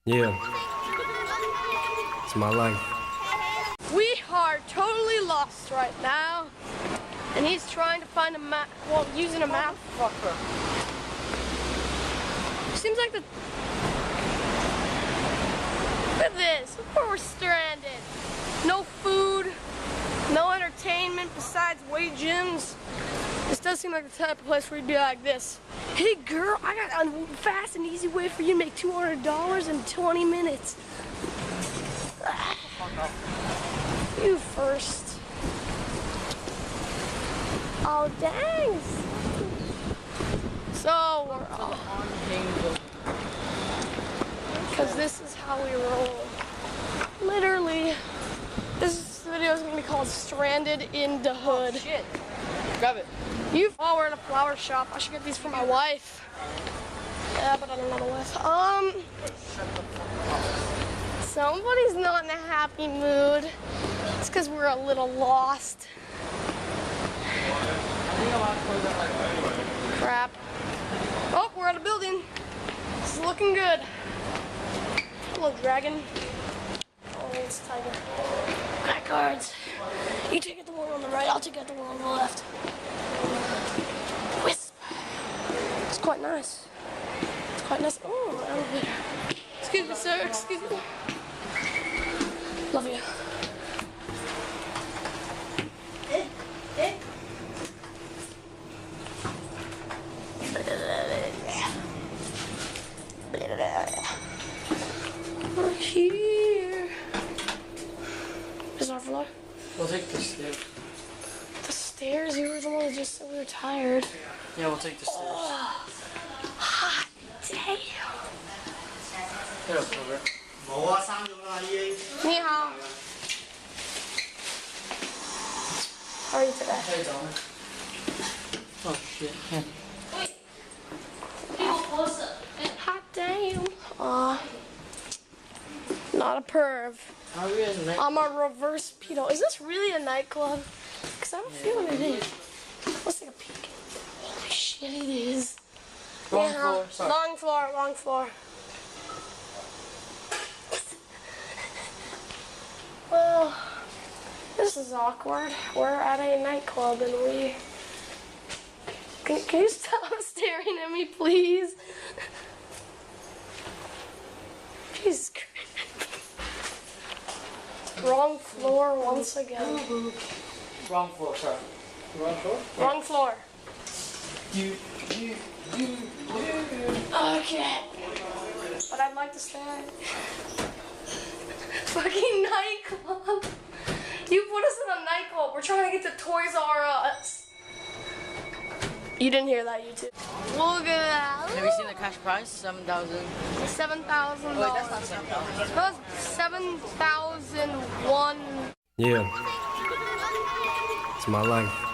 Yeah. It's my life. We are totally lost right now. And he's trying to find a map, well, using a map. Seems like the... Look at this, we're stranded. No food, no entertainment besides weight gyms. This does seem like the type of place where you'd be like this. Hey girl, I got a fast and easy way for you to make $200 in 20 minutes. You first. Oh, dang. So we're all... Because this is how we roll. Literally. This video is going to be called Stranded in the Hood. Oh, shit. Grab it. Oh, we're in a flower shop. I should get these for my wife. Yeah, but I don't know the wife. Somebody's not in a happy mood. It's because we're a little lost. Crap. Oh, we're at a building. This is looking good. Hello, dragon. Oh, it's tiger. Got cards. You take it the one on the right, I'll take it the one on the left. Wisp. It's quite nice. It's quite nice. Oh, elevator. Excuse me, sir. Excuse me. Love you. We're here. Is our floor? We'll take the stairs. The stairs? You were the one that just said we were tired. Yeah, we'll take the stairs. Oh, hot damn. Get up over. Ni hao. How are you today? Hey, Dominic. Oh, shit. Yeah. Hot damn. Aw. Not a perv. How are you guys in I'm a reverse pedo. Is this really a nightclub? Because I have a feeling it is. Let's take a peek. Holy shit, it is. Wrong Yeah. floor. Sorry. Long floor, long floor. Well, this is awkward. We're at a nightclub and we... Can you stop staring at me, please? Jesus Christ. Wrong floor once again. Wrong floor, sorry. Wrong floor? Wrong floor. You. Okay. But I'd like to stay. Fucking nightclub. You put us in a nightclub. We're trying to get to Toys R Us. You didn't hear that, YouTube. Look at that. Have you seen the cash prize? 7,000. $7,000. Oh, wait, that's not 7,000. That was 7,001. Yeah. It's my life.